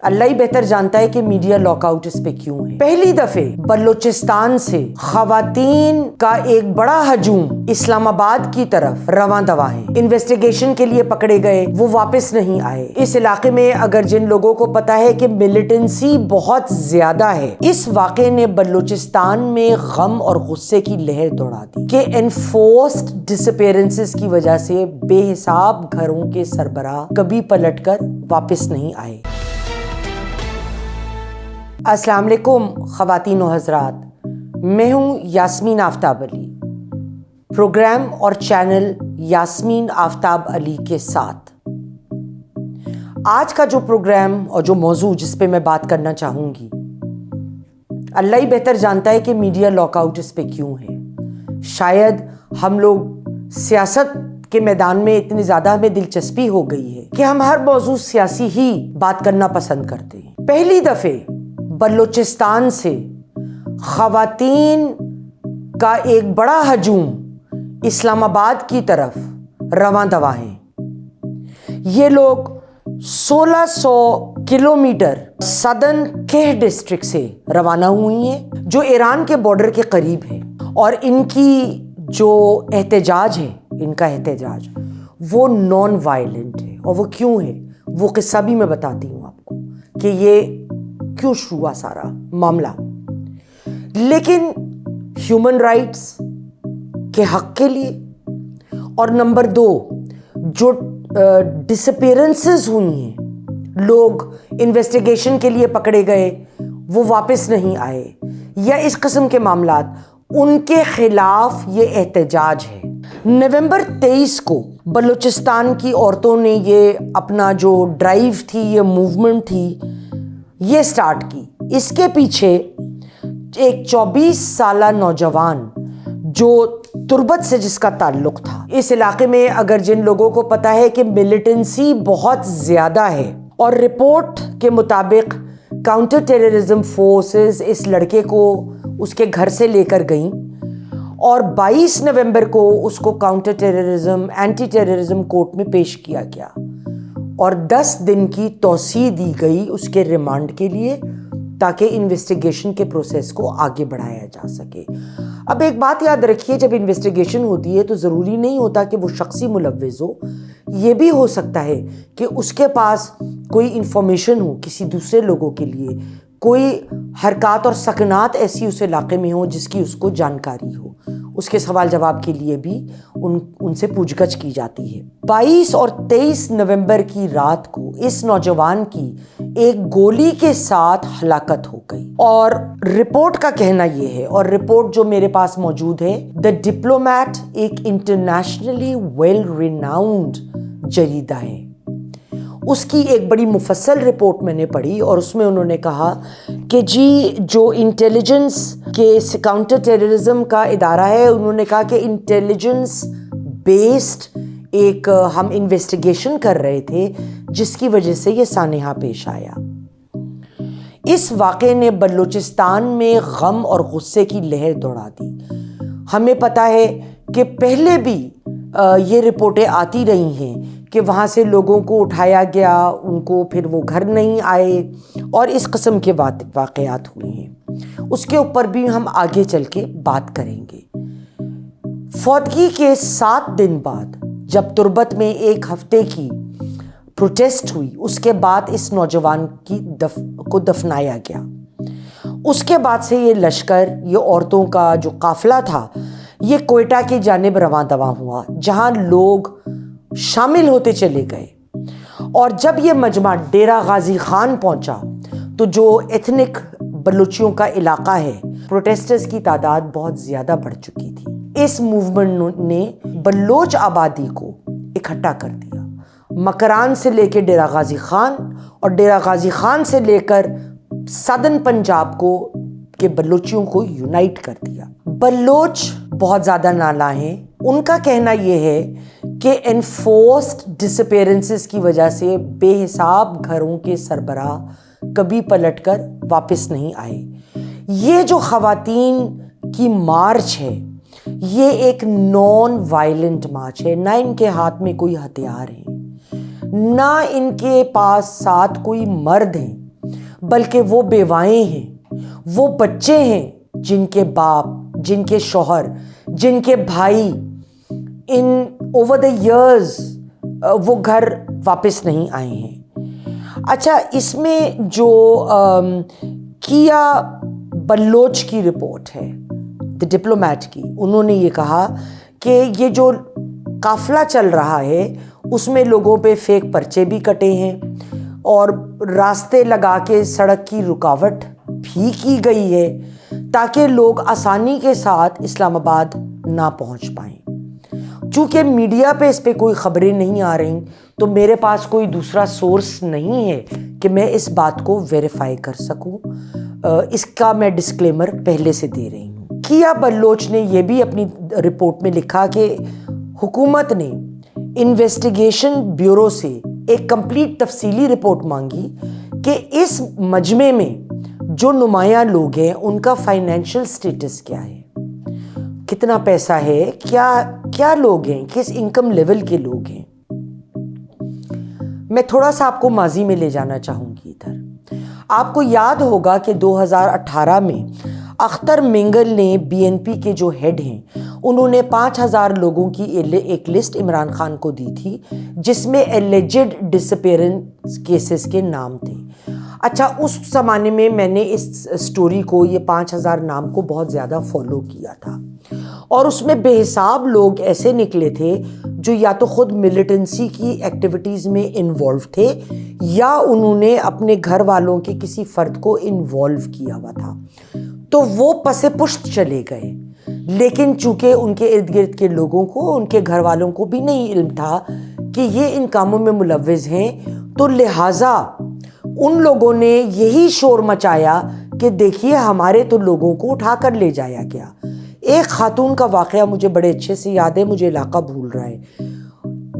اللہ ہی بہتر جانتا ہے کہ میڈیا لاک آؤٹ اس پہ کیوں ہے۔ پہلی دفعہ بلوچستان سے خواتین کا ایک بڑا ہجوم اسلام آباد کی طرف رواں دواں ہے۔ انویسٹیگیشن کے لیے پکڑے گئے، وہ واپس نہیں آئے۔ اس علاقے میں اگر جن لوگوں کو پتا ہے کہ ملیٹنسی بہت زیادہ ہے، اس واقعے نے بلوچستان میں غم اور غصے کی لہر دوڑا دی کہ انفورسڈ ڈس اپیرنسز کی وجہ سے بے حساب گھروں کے سربراہ کبھی پلٹ کر واپس نہیں آئے۔ السلام علیکم خواتین و حضرات، میں ہوں یاسمین آفتاب علی، پروگرام اور چینل یاسمین آفتاب علی کے ساتھ۔ آج کا جو پروگرام اور جو موضوع جس پہ میں بات کرنا چاہوں گی، اللہ ہی بہتر جانتا ہے کہ میڈیا لاک آؤٹ اس پہ کیوں ہے۔ شاید ہم لوگ سیاست کے میدان میں اتنی زیادہ ہمیں دلچسپی ہو گئی ہے کہ ہم ہر موضوع سیاسی ہی بات کرنا پسند کرتے ہیں۔ پہلی دفعہ بلوچستان سے خواتین کا ایک بڑا ہجوم اسلام آباد کی طرف رواں دواں ہے۔ یہ لوگ 1600 کلومیٹر صدن کیہ ڈسٹرکٹ سے روانہ ہوئی ہیں، جو ایران کے بارڈر کے قریب ہے، اور ان کی جو احتجاج ہے، ان کا احتجاج وہ نان وائلنٹ ہے۔ اور وہ کیوں ہے، وہ قصہ بھی میں بتاتی ہوں آپ کو کہ یہ کیوں شروع ہوا سارا معاملہ۔ لیکن ہیومن رائٹس کے حق کے لیے، اور نمبر 2 جو ڈس اپیرنسز ہوئی ہیں، لوگ انویسٹیگیشن کے لیے پکڑے گئے، وہ واپس نہیں آئے، یا اس قسم کے معاملات، ان کے خلاف یہ احتجاج ہے۔ نومبر 23 کو بلوچستان کی عورتوں نے یہ اپنا جو ڈرائیو تھی، یہ موومنٹ تھی، یہ سٹارٹ کی۔ اس کے پیچھے ایک 24 سالہ نوجوان جو تربت سے جس کا تعلق تھا، اس علاقے میں اگر جن لوگوں کو پتا ہے کہ ملیٹنسی بہت زیادہ ہے، اور رپورٹ کے مطابق کاؤنٹر ٹیررزم فورسز اس لڑکے کو اس کے گھر سے لے کر گئیں، اور 22 نومبر کو اس کو counter terrorism anti terrorism court میں پیش کیا گیا، اور 10 دن کی توسیع دی گئی اس کے ریمانڈ کے لیے، تاکہ انویسٹیگیشن کے پروسیس کو آگے بڑھایا جا سکے۔ اب ایک بات یاد رکھیے، جب انویسٹیگیشن ہوتی ہے تو ضروری نہیں ہوتا کہ وہ شخصی ملوث ہو، یہ بھی ہو سکتا ہے کہ اس کے پاس کوئی انفارمیشن ہو کسی دوسرے لوگوں کے لیے، کوئی حرکات اور سکنات ایسی اس علاقے میں ہوں جس کی اس کو جانکاری ہو۔ اس کے سوال جواب کے لیے بھی ان سے پوچھ گچھ کی جاتی ہے۔ 22 اور 23 نومبر کی رات کو اس نوجوان کی ایک گولی کے ساتھ ہلاکت ہو گئی، اور رپورٹ کا کہنا یہ ہے، اور رپورٹ جو میرے پاس موجود ہے، دی ڈپلومیٹ ایک انٹرنیشنلی ویل ریناؤنڈ جریدہ ہے، اس کی ایک بڑی مفصل رپورٹ میں نے پڑھی، اور اس میں انہوں نے کہا کہ جی جو انٹیلیجنس کے کاؤنٹر ٹیررزم کا ادارہ ہے، انہوں نے کہا کہ انٹیلیجنس بیسڈ ایک ہم انویسٹیگیشن کر رہے تھے، جس کی وجہ سے یہ سانحہ پیش آیا۔ اس واقعے نے بلوچستان میں غم اور غصے کی لہر دوڑا دی۔ ہمیں پتہ ہے کہ پہلے بھی یہ رپورٹیں آتی رہی ہیں کہ وہاں سے لوگوں کو اٹھایا گیا، ان کو پھر وہ گھر نہیں آئے، اور اس قسم کے واقعات ہوئے ہیں۔ اس کے اوپر بھی ہم آگے چل کے بات کریں گے۔ فوتگی کے 7 دن بعد جب تربت میں 1 ہفتے کی پروٹیسٹ ہوئی، اس کے بعد اس نوجوان کو دفنایا گیا۔ اس کے بعد سے یہ لشکر، یہ عورتوں کا جو قافلہ تھا، یہ کوئٹہ کی جانب رواں دواں ہوا، جہاں لوگ شامل ہوتے چلے گئے۔ اور جب یہ مجمع ڈیرہ غازی خان پہنچا تو جو ایتھنک بلوچیوں کا علاقہ ہے، پروٹیسٹرز کی تعداد بہت زیادہ بڑھ چکی تھی۔ اس موومنٹ نے بلوچ آبادی کو اکٹھا کر دیا، مکران سے لے کے ڈیرہ غازی خان، اور ڈیرہ غازی خان سے لے کر سدن پنجاب کو کے بلوچیوں کو یونائٹ کر دیا۔ بلوچ بہت زیادہ نالاں ہیں۔ ان کا کہنا یہ ہے کہ انفورسڈ ڈس اپیرنسز کی وجہ سے بے حساب گھروں کے سربراہ کبھی پلٹ کر واپس نہیں آئے۔ یہ جو خواتین کی مارچ ہے، یہ ایک نان وائلنٹ مارچ ہے، نہ ان کے ہاتھ میں کوئی ہتھیار ہے، نہ ان کے پاس ساتھ کوئی مرد ہیں بلکہ وہ بیوائیں ہیں، وہ بچے ہیں جن کے باپ، جن کے شوہر، جن کے بھائی ان اوور دا ایئرز وہ گھر واپس نہیں آئے ہیں۔ اچھا، اس میں جو کیا بلوچ کی رپورٹ ہے، دی ڈپلومیٹ کی، انہوں نے یہ کہا کہ یہ جو قافلہ چل رہا ہے اس میں لوگوں پہ فیک پرچے بھی کٹے ہیں اور راستے لگا کے سڑک کی رکاوٹ بھی کی گئی ہے تاکہ لوگ آسانی کے ساتھ اسلام آباد نہ پہنچ پائیں۔ چونکہ میڈیا پہ اس پہ کوئی خبریں نہیں آ رہی تو میرے پاس کوئی دوسرا سورس نہیں ہے کہ میں اس بات کو ویریفائی کر سکوں، اس کا میں ڈسکلیمر پہلے سے دے رہی ہوں۔ کیا بلوچ نے یہ بھی اپنی رپورٹ میں لکھا کہ حکومت نے انویسٹیگیشن بیورو سے ایک کمپلیٹ تفصیلی رپورٹ مانگی کہ اس مجمع میں جو نمایاں لوگ ہیں ان کا فائنینشیل سٹیٹس کیا ہے، کتنا پیسہ ہے، کیا لوگ ہیں، کس انکم لیول کے لوگ ہیں۔ میں تھوڑا سا آپ کو ماضی میں لے جانا چاہوں گی ادھر۔ آپ کو یاد ہوگا کہ 2018 میں اختر مینگل نے بی این پی کے جو ہیڈ ہیں انہوں نے 5000 لوگوں کی ایک لسٹ عمران خان کو دی تھی جس میں ایلیجڈ ڈس اپیئرنس کیسز کے نام تھے۔ اچھا، اس زمانے میں میں نے اس سٹوری کو، یہ 5000 نام کو بہت زیادہ فالو کیا تھا اور اس میں بے حساب لوگ ایسے نکلے تھے جو یا تو خود ملیٹنسی کی ایکٹیویٹیز میں انوالو تھے یا انہوں نے اپنے گھر والوں کے کسی فرد کو انوالو کیا ہوا تھا، تو وہ پس پشت چلے گئے۔ لیکن چونکہ ان کے ارد گرد کے لوگوں کو، ان کے گھر والوں کو بھی نہیں علم تھا کہ یہ ان کاموں میں ملوث ہیں، تو لہٰذا ان لوگوں نے یہی شور مچایا کہ دیکھیے ہمارے تو لوگوں کو اٹھا کر لے جایا گیا۔ ایک خاتون کا واقعہ مجھے بڑے اچھے سے یاد ہے، مجھے علاقہ بھول رہا ہے،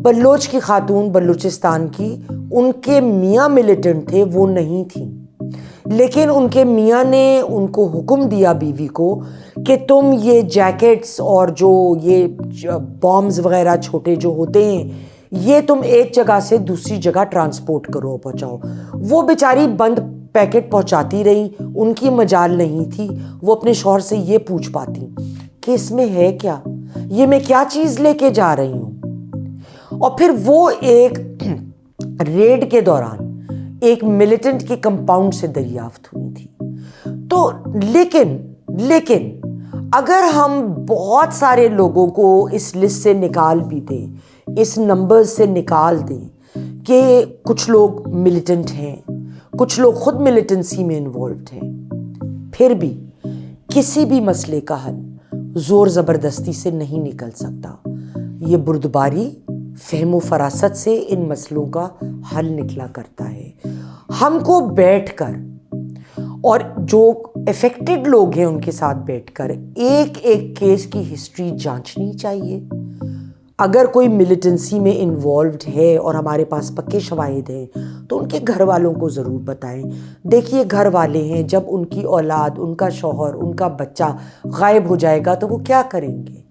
بلوچ کی خاتون، بلوچستان کی، ان کے میاں ملیٹنٹ تھے، وہ نہیں تھیں، لیکن ان کے میاں نے ان کو حکم دیا بیوی کو کہ تم یہ جیکٹس اور جو یہ بامز وغیرہ چھوٹے جو ہوتے ہیں یہ تم ایک جگہ سے دوسری جگہ ٹرانسپورٹ کرو، پہنچاؤ۔ وہ بیچاری بند پیکٹ پہنچاتی رہی، ان کی مجال نہیں تھی وہ اپنے شوہر سے یہ پوچھ پاتی کہ اس میں ہے کیا، یہ میں کیا چیز لے کے جا رہی ہوں۔ اور پھر وہ ایک ریڈ کے دوران ایک ملیٹنٹ کے کمپاؤنڈ سے دریافت ہوئی تھی۔ تو لیکن اگر ہم بہت سارے لوگوں کو اس لسٹ سے نکال بھی دیں، اس نمبر سے نکال دیں کہ کچھ لوگ ملیٹنٹ ہیں، کچھ لوگ خود ملیٹنسی میں انوالوڈ ہیں، پھر بھی کسی بھی مسئلے کا حل زور زبردستی سے نہیں نکل سکتا۔ یہ بردباری، فہم و فراست سے ان مسئلوں کا حل نکلا کرتا ہے۔ ہم کو بیٹھ کر اور جو افیکٹڈ لوگ ہیں ان کے ساتھ بیٹھ کر ایک ایک کیس کی ہسٹری جانچنی چاہیے۔ اگر کوئی ملیٹنسی میں انوالوڈ ہے اور ہمارے پاس پکے شواہد ہیں تو ان کے گھر والوں کو ضرور بتائیں۔ دیکھیے گھر والے ہیں، جب ان کی اولاد، ان کا شوہر، ان کا بچہ غائب ہو جائے گا تو وہ کیا کریں گے؟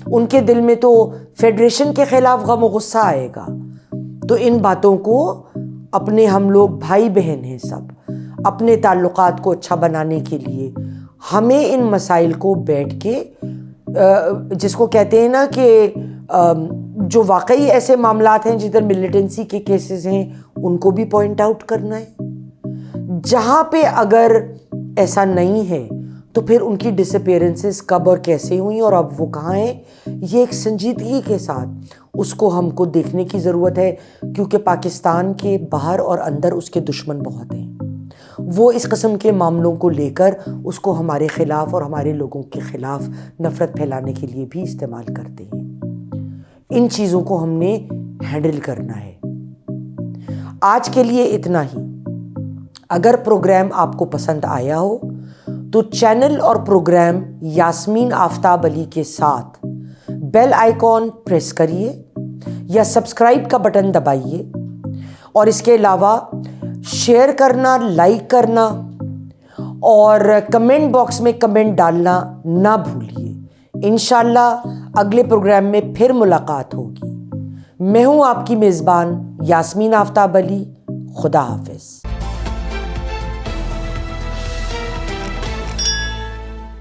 ان کے دل میں تو فیڈریشن کے خلاف غم و غصہ آئے گا۔ تو ان باتوں کو اپنے، ہم لوگ بھائی بہن ہیں سب، اپنے تعلقات کو اچھا بنانے کے لیے ہمیں ان مسائل کو بیٹھ کے، جس کو کہتے ہیں نا کہ جو واقعی ایسے معاملات ہیں جدھر ملیٹنسی کے کیسز ہیں ان کو بھی پوائنٹ آؤٹ کرنا ہے۔ جہاں پہ اگر ایسا نہیں ہے تو پھر ان کی ڈس اپیئرنسز کب اور کیسے ہوئیں اور اب وہ کہاں ہیں، یہ ایک سنجیدگی کے ساتھ اس کو ہم کو دیکھنے کی ضرورت ہے، کیونکہ پاکستان کے باہر اور اندر اس کے دشمن بہت ہیں۔ وہ اس قسم کے معاملوں کو لے کر اس کو ہمارے خلاف اور ہمارے لوگوں کے خلاف نفرت پھیلانے کے لیے بھی استعمال کرتے ہیں۔ ان چیزوں کو ہم نے ہینڈل کرنا ہے۔ آج کے لیے اتنا ہی۔ اگر پروگرام آپ کو پسند آیا ہو تو چینل اور پروگرام یاسمین آفتاب علی کے ساتھ بیل آئیکن پریس کریے یا سبسکرائب کا بٹن دبائیے، اور اس کے علاوہ شیئر کرنا، لائک کرنا اور کمنٹ باکس میں کمنٹ ڈالنا نہ بھولیے۔ انشاءاللہ اگلے پروگرام میں پھر ملاقات ہوگی۔ میں ہوں آپ کی میزبان یاسمین آفتاب علی۔ خدا حافظ۔